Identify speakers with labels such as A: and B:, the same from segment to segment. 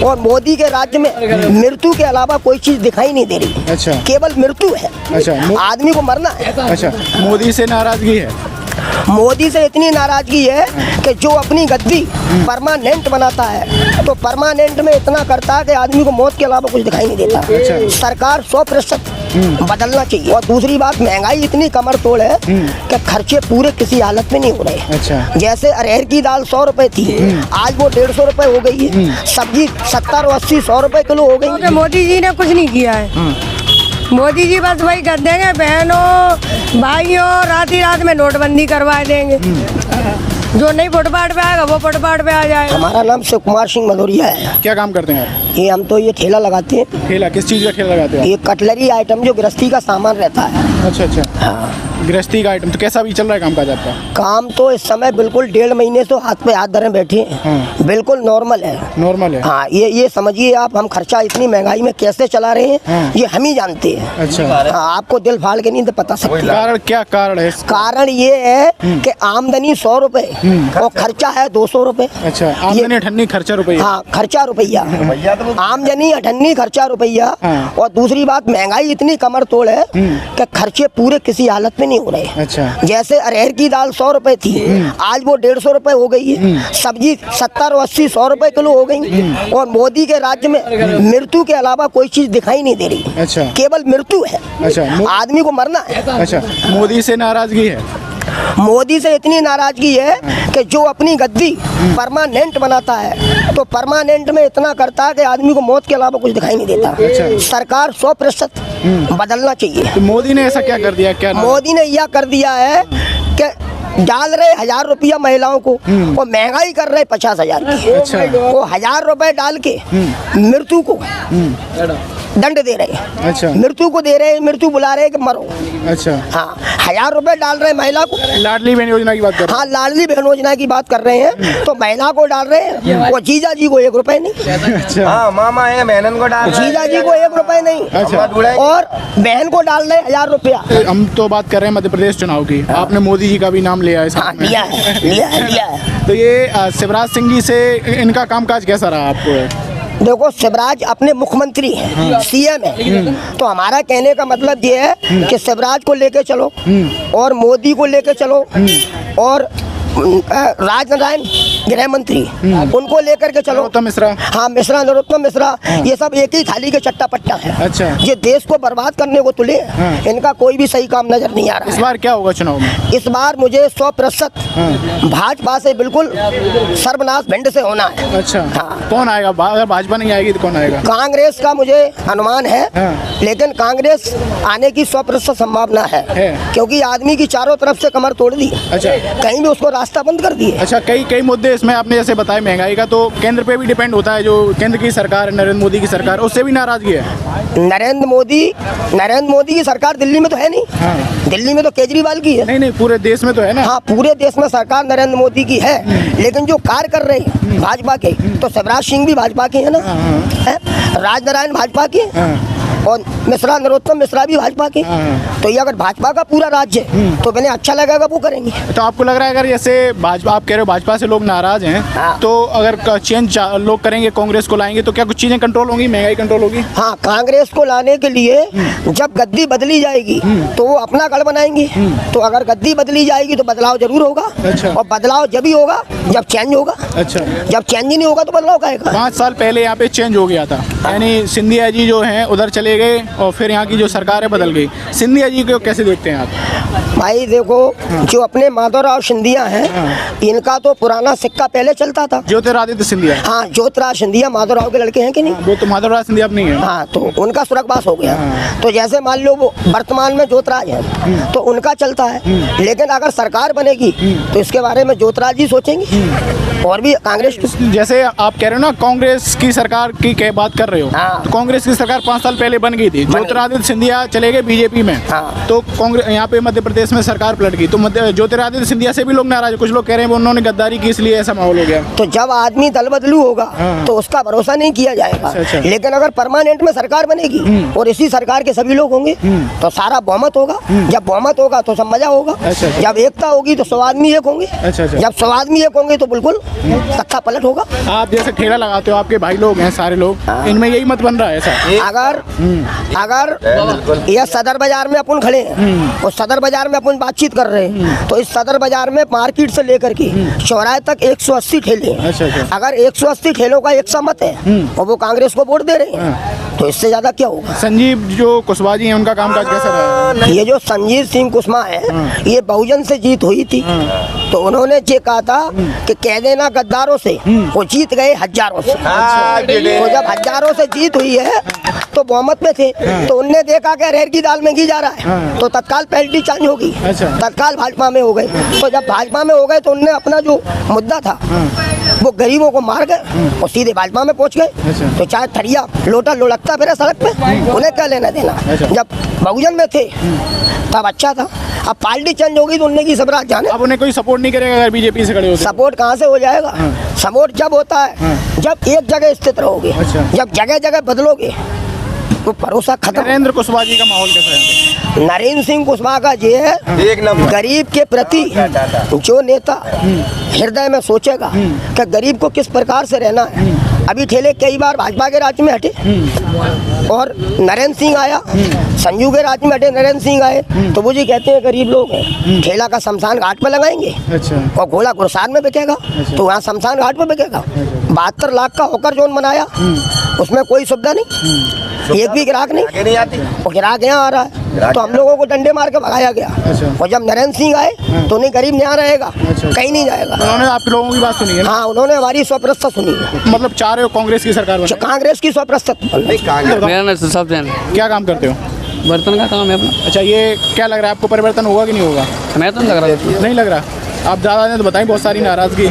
A: और मोदी के राज्य में मृत्यु के अलावा कोई चीज दिखाई नहीं दे रही।
B: अच्छा।
A: केवल मृत्यु है।
B: अच्छा।
A: आदमी को मरना है।
B: अच्छा, मोदी से नाराजगी है?
A: मोदी से इतनी नाराजगी है कि जो अपनी गद्दी परमानेंट बनाता है तो परमानेंट में इतना करता है कि आदमी को मौत के अलावा कुछ दिखाई नहीं देता।
B: अच्छा।
A: सरकार 100% बदलना चाहिए। और दूसरी बात, महंगाई इतनी कमर तोड़ है कि खर्चे पूरे किसी हालत में नहीं हो रहे।
B: अच्छा।
A: जैसे अरहर की दाल 100 रुपए थी, आज वो 150 रुपए हो गई है। सब्जी 70 और 80 100 रुपए किलो हो गई।
C: मोदी जी ने कुछ नहीं किया है। मोदी जी बस वही कर देंगे, बहनों भाइयों रात ही रात में नोटबंदी करवा देंगे। जो नहीं फुटपाथ पे आएगा वो फुटपाथ पे आ जाएगा।
A: हमारा नाम शिव कुमार सिंह भदौरिया है।
B: क्या काम करते हैं आप?
A: ये हम तो ये ठेला लगाते हैं।
B: ठेला किस चीज़ का ठेला लगाते हैं?
A: ये कटलरी आइटम जो गृहस्थी का सामान रहता है।
B: अच्छा अच्छा,
A: हाँ।
B: गृहस्थी का आइटम। तो कैसा भी चल रहा है काम काज आपका?
A: काम तो इस समय बिल्कुल 1.5 महीने से हाथ पे हाथ धरे बैठे हैं।
B: हाँ।
A: बिल्कुल नॉर्मल है।
B: नॉर्मल है?
A: हाँ, ये समझिए आप, हम खर्चा इतनी महंगाई में कैसे चला रहे हैं।
B: हाँ।
A: ये हम ही जानते हैं।
B: अच्छा।
A: हाँ, आपको दिल फाड़ के नहीं तो पता सकते।
B: कारण क्या कारण है इसका?
A: कारण ये है कि आमदनी 100 रुपए और खर्चा है 200 रुपए।
B: अच्छा, आमदनी अठन्नी खर्चा रुपया।
A: हाँ, खर्चा रुपया। आमदनी अठन्नी खर्चा रुपया।
B: हाँ।
A: और दूसरी बात, महंगाई इतनी कमर तोड़ है कि खर्चे पूरे किसी हालत में नहीं हो रहे।
B: अच्छा।
A: जैसे अरहर की दाल 100 रुपए थी, आज वो 150 रुपए हो गई है। सब्जी 70 और 80 100 रुपए किलो हो गई। और मोदी के राज्य में मृत्यु के अलावा कोई चीज दिखाई नहीं दे रही।
B: अच्छा।
A: केवल मृत्यु है।
B: अच्छा।
A: आदमी को मरना है।
B: अच्छा, मोदी से नाराजगी है?
A: मोदी से इतनी नाराजगी है कि जो अपनी गद्दी परमानेंट बनाता है तो परमानेंट में इतना करता है कि आदमी को मौत के अलावा कुछ दिखाई नहीं देता।
B: अच्छा।
A: सरकार 100% बदलना चाहिए।
B: तो मोदी ने ऐसा क्या कर दिया? क्या
A: मोदी ने यह कर दिया है कि डाल रहे 1000 रुपया महिलाओं को और महंगाई कर रहे 50,000 की।
B: अच्छा।
A: वो 1000 रुपए डाल के मृत्यु को दंड दे रहे हैं।
B: अच्छा।
A: मृत्यु को दे रहे हैं, मृत्यु बुला रहे हैं कि मरो।
B: अच्छा।
A: हाँ, 1000 रुपए डाल रहे हैं महिला को।
B: लाडली बहन योजना की बात कर रहे हैं?
A: हाँ, लाडली बहन योजना की बात कर रहे हैं तो महिला को डाल रहे हैं और जीजा जी को 1 रुपए नहीं।
B: अच्छा।
D: हाँ, मामा है, बहन को डाल रहे हैं।
A: जीजा जी को 1 रुपए नहीं।
B: अच्छा।
A: और बहन को डाल रहे 1000 रुपया।
B: हम तो बात कर रहे हैं मध्य प्रदेश चुनाव की। आपने मोदी जी का भी नाम लिया है
A: हाँ,
B: इसमें।
A: लिया है, लिया है, लिया है।
B: तो ये शिवराज सिंह जी से इनका कामकाज कैसा रहा आपको?
A: देखो, शिवराज अपने मुख्यमंत्री हैं, सीएम है। तो हमारा कहने का मतलब ये है कि शिवराज को लेके चलो और मोदी को लेके चलो और राजनारायण गृह मंत्री उनको लेकर के चलो।
B: नरोत्तम मिश्रा।
A: हाँ, मिश्रा, नरोत्तम मिश्रा, ये सब एक ही थाली के चट्टा पट्टा है।
B: अच्छा।
A: ये देश को बर्बाद करने को तुले। इनका कोई भी सही काम नजर नहीं आ रहा
B: इस
A: है।
B: बार क्या होगा चुनाव में?
A: इस बार मुझे 100% भाजपा से बिल्कुल सर्वनाश भिंड से होना है।
B: अच्छा।
A: हाँ।
B: कौन आएगा? अगर भाजपा नहीं आएगी तो कौन आएगा?
A: कांग्रेस का मुझे अनुमान है।
B: हाँ।
A: लेकिन कांग्रेस आने की 100% संभावना है। क्योंकि आदमी की चारों तरफ से कमर तोड़ दी।
B: अच्छा।
A: कहीं भी उसको रास्ता बंद कर दिए।
B: अच्छा, कई मुद्दे इसमें आपने जैसे बताया महंगाई का, तो केंद्र पे भी डिपेंड होता है। जो केंद्र की सरकार नरेंद्र मोदी की सरकार, उससे भी नाराजगी है?
A: नरेंद्र मोदी की सरकार दिल्ली में तो है नहीं।
B: हाँ।
A: दिल्ली में तो केजरीवाल की है।
B: नहीं, पूरे देश में तो है ना।
A: हाँ, पूरे देश में सरकार नरेंद्र मोदी की है। लेकिन जो कार्य कर रहे हैं भाजपा के, तो शिवराज सिंह भी भाजपा के है ना। है? राजनारायण भाजपा के और मिश्रा, नरोत्तम मिश्रा भी भाजपा के। तो ये अगर भाजपा का पूरा राज्य है तो मैंने अच्छा लगेगा वो करेंगे।
B: तो आपको लग रहा है अगर जैसे भाजपा, आप कह रहे हो भाजपा से लोग नाराज हैं,
A: हाँ।
B: तो अगर चेंज लोग करेंगे, कांग्रेस को लाएंगे, तो क्या कुछ चीजें कंट्रोल होंगी, महंगाई कंट्रोल होगी?
A: हाँ, कांग्रेस को लाने के लिए जब गद्दी बदली जाएगी तो वो अपना गढ़ बनाएंगे। तो अगर गद्दी बदली जाएगी तो बदलाव जरूर होगा।
B: अच्छा।
A: और बदलाव जब ही होगा जब चेंज होगा।
B: अच्छा।
A: जब चेंज ही नहीं होगा तो बदलाव का आएगा।
B: 5 साल पहले यहाँ पे चेंज हो गया था, यानी सिंधिया जी जो हैं उधर चले गए और फिर यहाँ की जो सरकार है बदल गई। सिंधिया जी को कैसे देखते हैं आप?
A: भाई देखो, जो अपने माधवराव सिंधिया हैं, इनका तो पुराना सिक्का पहले चलता था।
B: ज्योतिरादित्य सिंधिया।
A: हाँ, ज्योतिराज सिंधिया माधवराव के लड़के हैं कि नहीं?
B: वो तो माधवराज सिंधिया अब नहीं है।
A: हाँ, तो उनका स्वर्गवास हो गया। तो जैसे मान लो वो वर्तमान में ज्योतिराज है तो उनका चलता है। लेकिन अगर सरकार बनेगी तो इसके बारे में ज्योतिराज जी सोचेंगे और भी कांग्रेस।
B: जैसे आप कह रहे हो ना कांग्रेस की सरकार की बात कर रहे हो,
A: हाँ।
B: तो कांग्रेस की सरकार 5 साल पहले बन गई थी। ज्योतिरादित्य सिंधिया चले गए बीजेपी में।
A: हाँ।
B: तो कांग्रेस यहाँ पे मध्य प्रदेश में सरकार पलट गई, तो ज्योतिरादित्य सिंधिया से भी लोग नाराज है। कुछ लोग कह रहे हैं उन्होंने गद्दारी की इसलिए ऐसा माहौल हो गया।
A: तो जब आदमी दल बदलू होगा
B: हाँ।
A: तो उसका भरोसा नहीं किया जाएगा।
B: अच्छा।
A: लेकिन अगर परमानेंट में सरकार बनेगी और इसी सरकार के सभी लोग होंगे तो सारा बहुमत होगा। जब बहुमत होगा तो सब मजा होगा।
B: अच्छा।
A: जब एकता होगी तो 100 आदमी एक होंगे।
B: अच्छा।
A: जब 100 आदमी एक होंगे तो बिल्कुल तख्ता पलट होगा।
B: आप जैसे ठेला लगाते हो, आपके भाई लोग हैं सारे लोग, इनमें यही मत बन रहा है ऐसा?
A: अगर यह सदर बाजार में अपन खड़े हैं और सदर बाजार में अपन बातचीत कर रहे हैं, तो इस सदर बाजार में मार्केट से लेकर के चौराहे तक 180 ठेले हैं।
B: अच्छा।
A: अगर 180 ठेलों का एक मत है और वो कांग्रेस को वोट दे रहे हैं, तो इससे ज्यादा क्या होगा।
B: संजीव जो कुशवाहा जी हैं, उनका कामकाज कैसा रहा है?
A: ये जो संजीव सिंह कुशवाहा है, ये बहुजन से जीत हुई थी, तो उन्होंने ये कहा था कि कह देना गद्दारों से, वो जीत गए हजारों से। तो जब हजारों से जीत हुई है तो बहुमत में थे, तो उनने देखा कि अरहर की दाल में घी जा रहा है, तो तत्काल पैल्टी चेंज होगी, तत्काल भाजपा में हो गए। तो जब भाजपा में हो गए तो उनने अपना जो मुद्दा था वो गरीबों को मार गए और सीधे भाजपा में पहुंच गए। तो चाहे थरिया लोटा लुढ़कता फिरे सड़क पे, उन्हें क्या लेना देना। जब बहुजन में थे तब अच्छा था, अब पार्टी चेंज होगी तो उनने की सब रात जाने।
B: अब उन्हें कोई सपोर्ट नहीं करेगा अगर बीजेपी से खड़े होते?
A: सपोर्ट कहाँ से हो जाएगा? सपोर्ट जब होता है जब एक जगह स्थित रहोगे, जब जगह जगह बदलोगे तो भरोसा खत्म।
B: नरेंद्र कुशवाहा जी का माहौल कैसा है?
A: नरेंद्र सिंह कुशवाहा का ये है,
D: एक नंबर
A: गरीब के प्रति जो नेता हृदय में सोचेगा कि गरीब को किस प्रकार से रहना है। अभी ठेले कई बार भाजपा के राज्य में हटे और नरेंद्र सिंह आया, संजू के राज्य में हटे, नरेंद्र सिंह आए, तो वो जी कहते हैं गरीब लोग हैं, ठेला का शमशान घाट पे लगाएंगे और घोड़ा गुरसार में बिकेगा, तो वहाँ शमशान घाट पे बिकेगा। 72 लाख का होकर जोन बनाया, उसमें कोई सुविधा नहीं, एक भी ग्राहक नहीं
D: आती,
A: और ग्राहक यहाँ आ रहा है, तो हम लोगों को डंडे मार के भगाया गया। और जब नरेंद्र सिंह आए तो नहीं गरीब यहाँ रहेगा, कहीं नहीं जाएगा।
B: उन्होंने आप लोगों की बात सुनी है?
A: हाँ, उन्होंने हमारी 100% सुनी है।
B: मतलब चाह रहे हो कांग्रेस की सरकार बने?
A: कांग्रेस की 100%।
E: मेरा नाम सब जैन,
B: क्या काम करते हो?
E: बर्तन का काम है अपना।
B: अच्छा, ये क्या लग रहा है आपको, परिवर्तन होगा कि नहीं होगा?
E: मैं तो नहीं लग रहा,
B: नहीं लग रहा। आप ज़्यादा ने तो बताई बहुत सारी नाराजगी।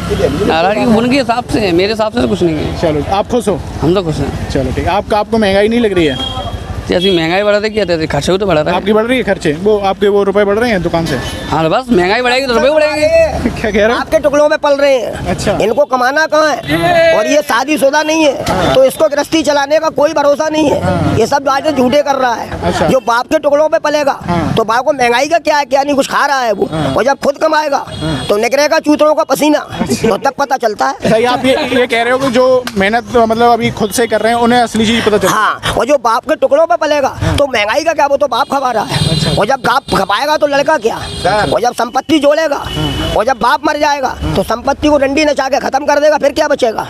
E: नाराजगी उनके हिसाब से है, मेरे हिसाब से तो कुछ नहीं है।
B: चलो, आप खुश हो?
E: हम तो खुश हैं।
B: चलो ठीक। आपको महंगाई नहीं लग रही है?
E: जैसी महंगाई बढ़ा रही है, जैसे खर्चे तो बढ़ा रहा है।
B: आपकी बढ़ रही है खर्चे? वो आपके वो रुपए बढ़ रहे हैं दुकान से?
E: हाँ, बस महंगाई बढ़ेगी तो रुपये बढ़ेंगे।
B: क्या कह रहे हो?
A: आपके टुकड़ों में पल रहे हैं।
B: अच्छा।
A: इनको कमाना कहाँ है, और ये शादीशुदा नहीं है, तो इसको गृहस्थी चलाने का कोई भरोसा नहीं है। ये सब बातें झूठे कर रहा है।
B: अच्छा।
A: जो बाप के टुकड़ों पे पलेगा तो बाप को महंगाई का क्या है, क्या नहीं कुछ खा रहा है वो, और जब खुद कमाएगा तो निकलेगा चूतरों का पसीना, तो तब पता चलता है।
B: सही। आप ये कह रहे हो कि जो मेहनत मतलब अभी खुद से कर रहे हैं उन्हें असली चीज पता चलती है।
A: हाँ, और जो बाप के टुकड़ों पे पलेगा तो महंगाई का क्या, वो तो बाप खपा रहा है। और जब बाप खपाएगा तो लड़का क्या, और जब संपत्ति जोड़ेगा और जब बाप मर जाएगा तो संपत्ति को डंडी नचा के खत्म कर देगा, फिर क्या बचेगा,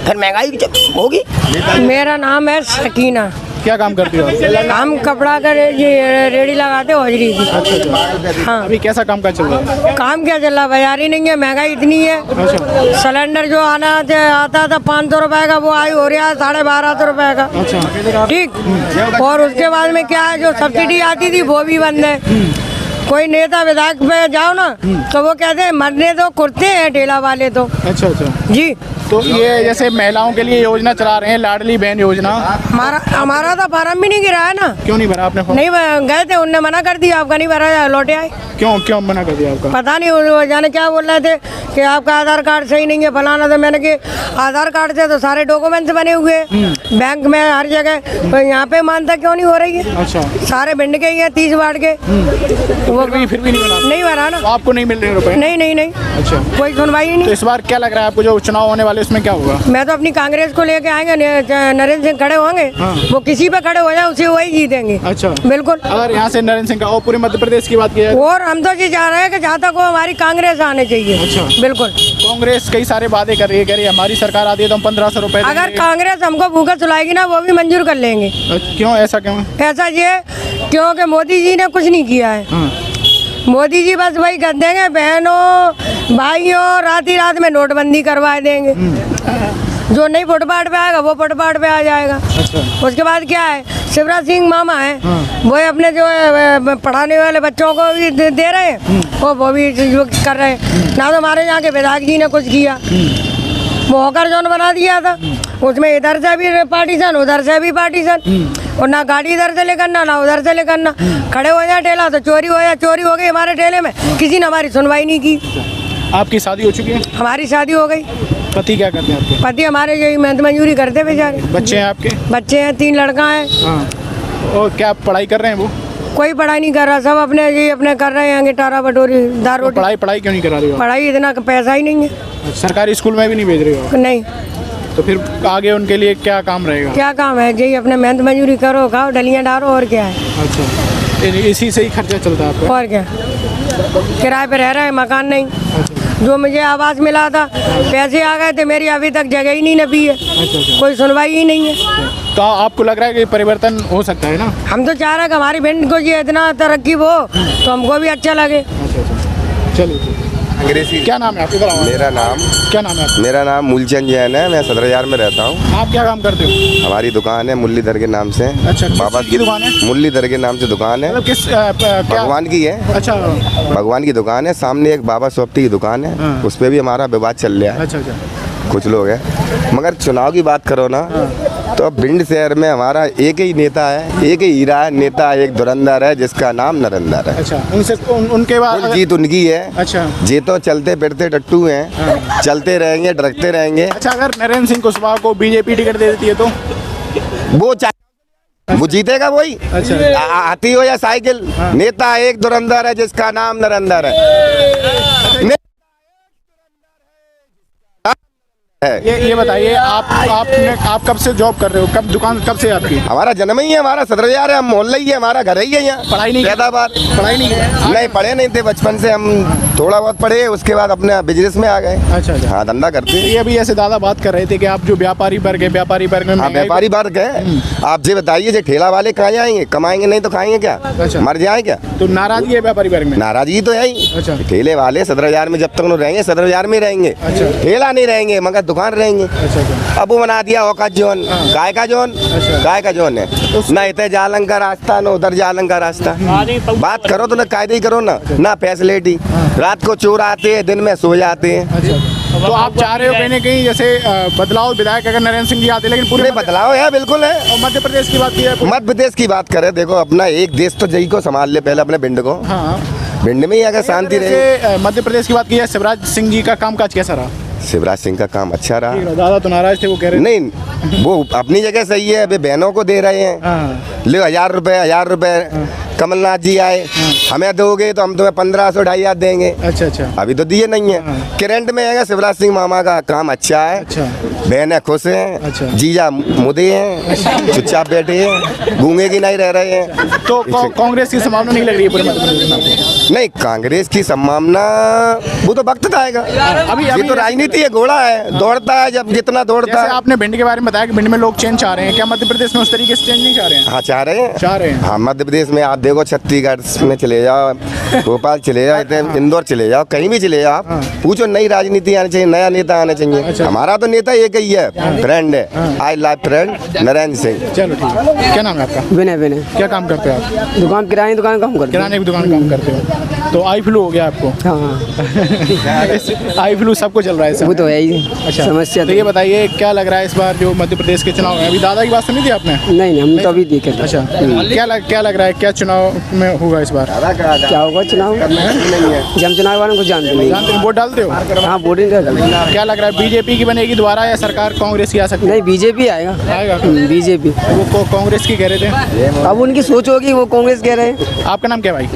A: फिर महंगाई होगी।
C: मेरा नाम है सकीना।
B: क्या काम करती हो?
C: हम कपड़ा का रेडी लगाते हो हजरी की। हाँ,
B: अभी कैसा काम काज चल रहा है?
C: काम क्या चल रहा है, बाजार ही नहीं है, महंगाई इतनी है। सिलेंडर जो आता था 500 रुपए का, वो आई हो रहा है 1250 रुपए का। ठीक। और उसके बाद में क्या है, जो सब्सिडी आती थी वो भी बंद है। कोई नेता विधायक पे जाओ ना तो वो कहते हैं मरने दो, कुर्ते हैं ठेला वाले तो।
B: अच्छा
C: जी।
B: तो ये जैसे महिलाओं के लिए योजना चला रहे हैं, लाडली बहन योजना,
C: हमारा तो फार्म भी नहीं गिरा है ना।
B: क्यों नहीं भरा आपने फॉर्म?
C: नहीं गए थे, उनने मना कर दिया, आपका नहीं भरा, लौटे आए।
B: क्यों मना कर दिया आपका?
C: पता नहीं, वो जाने क्या बोल रहे थे कि आपका आधार कार्ड सही नहीं है, फलाना। तो मैंने कि आधार कार्ड से तो सारे डॉक्यूमेंट्स बने हुए हैं बैंक में हर जगह, तो यहाँ पे मानता क्यों नहीं हो रही है?
B: अच्छा।
C: सारे भिंड के ही है 30 वार्ड के,
B: वो फिर भी नहीं
C: भरा ना।
B: तो आपको नहीं मिल रहे रुपए?
C: नहीं।
B: अच्छा।
C: कोई सुनवाई ही
B: तो
C: नहीं।
B: इस बार क्या लग रहा है आपको, जो चुनाव होने वाले उसमें क्या होगा?
C: मैं तो अपनी कांग्रेस को लेके आएंगे, नरेंद्र सिंह खड़े होंगे, वो किसी पे खड़े हो जाए उसे वही जीतेंगे।
B: अच्छा।
C: बिल्कुल।
B: अगर यहाँ से नरेंद्र सिंह का और पूरे मध्य प्रदेश की बात की जाए,
C: और हम तो ये चाह रहे हैं कि जहाँ तक वो हमारी कांग्रेस आने चाहिए।
B: अच्छा।
C: बिल्कुल।
B: कांग्रेस कई सारे वादे कर रही है, कह रही है हमारी सरकार आती है तो हम 1500 रुपए
C: अगर कांग्रेस हमको भूखा सुलाएगी ना, वो भी मंजूर कर लेंगे।
B: क्यों, ऐसा क्यों?
C: ऐसा ये क्योंकि मोदी जी ने कुछ नहीं किया है। मोदी जी बस वही कर देंगे, बहनों भाइयों रात ही रात में नोटबंदी करवा देंगे। जो नहीं फुटपाथ पे आएगा वो फुटपाथ पे आ जाएगा।
B: अच्छा।
C: उसके बाद क्या है, शिवराज सिंह मामा है, वो अपने जो है पढ़ाने वाले बच्चों को भी दे रहे हैं, वो भी जो कर रहे हैं ना। तो हमारे यहाँ के विधायक जी ने कुछ किया, वो हॉकर जोन बना दिया था, उसमें इधर से भी पार्टीशन उधर से भी पार्टीशन, और ना गाड़ी इधर से लेकर ना उधर से लेकर ना। खड़े हो जाए ठेला तो चोरी हो जाए, चोरी हो गई हमारे ठेले में, किसी ने हमारी सुनवाई नहीं की।
B: आपकी शादी हो चुकी है?
C: हमारी शादी हो गई।
B: पति क्या करते हैं आपके?
C: पति हमारे यही मेहनत मजदूरी करते बेचारे।
B: बच्चे हैं आपके?
C: बच्चे हैं, 3 लड़का हैं।
B: हाँ। और क्या पढ़ाई कर रहे हैं वो?
C: कोई पढ़ाई नहीं कर रहा, सब अपने जी अपने कर रहे हैं टारा बटोरी दाल
B: तो
C: रोटी।
B: पढ़ाई क्यों नहीं करा रही हो
C: पढ़ाई इतना पैसा ही नहीं है।
B: सरकारी स्कूल में भी नहीं भेज रही हो
C: नहीं,
B: तो फिर आगे उनके लिए क्या काम रहेगा?
C: क्या काम है जी, अपने मेहनत मजदूरी करो, खाओ, डलियाँ डालो, और क्या है।
B: अच्छा, इसी से ही खर्चा चलता है आपका?
C: और क्या, किराए पे रह रहा है, मकान नहीं। जो मुझे आवास मिला था, पैसे आ गए थे, मेरी अभी तक जगह ही नहीं नपी है, कोई सुनवाई ही नहीं है।
B: तो आपको लग रहा है कि परिवर्तन हो सकता है ना?
C: हम तो चाह रहे हैं कि हमारी भिंड को ये इतना तरक्की हो तो हमको भी अच्छा लगे।
B: चलिए,
D: अंग्रेजी।
B: क्या नाम है आपका? इधर आओ। क्या नाम है आपका?
D: मेरा नाम मूलचंद जैन है, मैं सदर बाजार में रहता हूँ।
B: आप क्या काम करते हो?
D: हमारी दुकान है मुरलीधर के नाम से।
B: अच्छा, किस
D: बाबा
B: चीज़ की दुकान है?
D: मुरलीधर के नाम से दुकान है,
B: मतलब किस क्या?
D: भगवान की है।
B: अच्छा
D: भगवान की दुकान है, सामने एक बाबा सोप्ती की दुकान है,
B: हाँ।
D: उस पर भी हमारा विवाद चल रहा है।
B: अच्छा अच्छा।
D: कुछ लोग हैं, मगर चुनाव की बात करो ना तो भिंड शहर में हमारा एक ही नेता है, एक ही हीरा है, नेता एक धुरंधर है जिसका नाम नरेंद्र है।
B: अच्छा, उनसे उनके बाद
D: कुल जीत उनकी है।
B: अच्छा
D: ये तो चलते फिरते टट्टू हैं, चलते रहेंगे, डरते रहेंगे।
B: अच्छा, अगर नरेंद्र सिंह कुशवाहा को बीजेपी टिकट दे देती है तो?
D: वो जीतेगा वही।
B: अच्छा।
D: हाथी हो या साइकिल, नेता एक धुरंधर है जिसका नाम नरेंद्र है।
B: ये बताइए, आप कब से जॉब कर रहे हो? कब दुकान कब से आपकी?
D: हमारा जन्म ही है, हमारा सदर बाजार है, हम मोहल्ला ही है, हमारा घर ही है यहाँ।
B: पढ़ाई नहीं?
D: पैदावार
B: पढ़ाई नहीं?
D: नहीं पढ़े नहीं थे, बचपन से हम थोड़ा बहुत पढ़े, उसके बाद अपने बिजनेस में आ गए।
B: अच्छा अच्छा।
D: हाँ, धंधा करते हैं।
B: ये अभी ऐसे दादा बात कर रहे थे कि आप जो व्यापारी वर्ग है, व्यापारी वर्ग में
D: हाँ,
B: महंगाई-
D: व्यापारी वर्ग है। आप ये बताइए, जो ठेला वाले कहाँ जाएंगे? कमाएंगे नहीं तो खाएंगे क्या?
B: अच्छा।
D: मर जाए क्या?
B: तो नाराजगी है व्यापारी वर्ग में?
D: नाराजगी तो है ही।
B: अच्छा।
D: ठेले वाले सदर बाजार में जब तक उन्होंने रहेंगे, सदर बाजार में रहेंगे।
B: अच्छा।
D: ठेला नहीं रहेंगे मगर दुकान रहेंगे।
B: अच्छा अच्छा।
D: अब वो बना दिया औकात जोन, काय का जोन,
B: अच्छा।
D: काय का जोन है ना, इतने जालंग का रास्ता ना उधर जालंग का रास्ता। बात करो तो ना कायदे ही करो ना फैसिलिटी। रात को चोर आते हैं, दिन में सो जाते हैं।
B: अच्छा, तो आप चाह रहे हो कहीं ना कहीं जैसे बदलाव, विधायक अगर नरेंद्र सिंह जी आते, लेकिन पूरे
D: नहीं, बदलाव है, बिल्कुल है।
B: और मध्य प्रदेश की बात की है?
D: मध्य प्रदेश की बात करें, देखो अपना एक देश तो जई को संभाल ले पहले, अपने भिंड को।
B: हाँ,
D: भिंड में ही अगर शांति रहे।
B: जैसे मध्य प्रदेश की बात की है, शिवराज सिंह जी का कामकाज कैसा रहा?
D: शिवराज सिंह का काम अच्छा रहा।
B: दादा तो नाराज थे, वो कह रहे
D: नहीं, वो अपनी जगह सही है, अभी बहनों को दे रहे हैं।
B: हाँ।
D: ले 1000 रुपए कमलनाथ जी आए, हमें दोगे तो हम तुम्हें 1500 2,500 देंगे।
B: अच्छा अच्छा।
D: अभी तो दिए नहीं है। करंट में है शिवराज सिंह मामा का काम अच्छा है।
B: अच्छा।
D: बहनें खुश हैं।
B: अच्छा।
D: जीजा मुदे हैं, चुपचाप बैठे हैं, गूंगे की नहीं रह रहे हैं।
B: तो कांग्रेस की संभावना नहीं लग रही है पूरे मध्य प्रदेश में आपको?
D: नहीं, कांग्रेस की संभावना वो तो वक्त आएगा।
B: अभी
D: ये तो राजनीति है, घोड़ा है, दौड़ता है जब जितना दौड़ता
B: जैसे
D: है।
B: आपने भिंड के बारे में बताया कि भिंड में लोग चेंज चाह रहे हैं, क्या मध्य प्रदेश में उस तरीके से चेंज नहीं चाह रहे हैं?
D: हाँ, चाह रहे हैं।
B: चाह रहे हैं।
D: हाँ, मध्य प्रदेश में आप देखो, छत्तीसगढ़ में चले जाओ, भोपाल चले जाओ, इंदौर चले जाओ, कहीं भी चले जाओ, आप पूछो, नई राजनीति आनी चाहिए, नया नेता आना चाहिए। हमारा तो नेता एक ही है, फ्रेंड है, I like friend Narendra Singh.
B: चलो ठीक है। क्या नाम है आपका?
F: विनय विनय
B: क्या काम करते हो आप?
F: दुकान किराने दुकान काम करते
B: किराने की दुकान काम करते हो, तो आई फ्लू हो गया आपको?
F: हाँ
B: आई फ्लू सबको चल रहा है इस
F: वो
B: समय।
F: तो है ही
B: अच्छा,
F: समस्या
B: तो ये बताइए क्या लग रहा है इस बार जो मध्य प्रदेश के चुनाव है? अभी दादा की बात सुनी थी आपने?
F: नहीं हम तो अभी देखे थे।
B: अच्छा, क्या लग रहा है, क्या चुनाव में होगा इस बार?
F: क्या होगा चुनाव? जब चुनाव वालों को जानते नहीं।
B: जानते हैं, वोट डालते हो?
F: हाँ वोटिंग कर।
B: क्या लग रहा है, बीजेपी की बनेगी दोबारा या सरकार कांग्रेस की आ सकती है?
F: नहीं बीजेपी आएगा।
B: आएगा?
F: बीजेपी।
B: वो कांग्रेस की कह रहे थे।
F: अब उनकी सोच होगी, वो कांग्रेस कह रहे हैं।
B: आपका नाम क्या है भाई?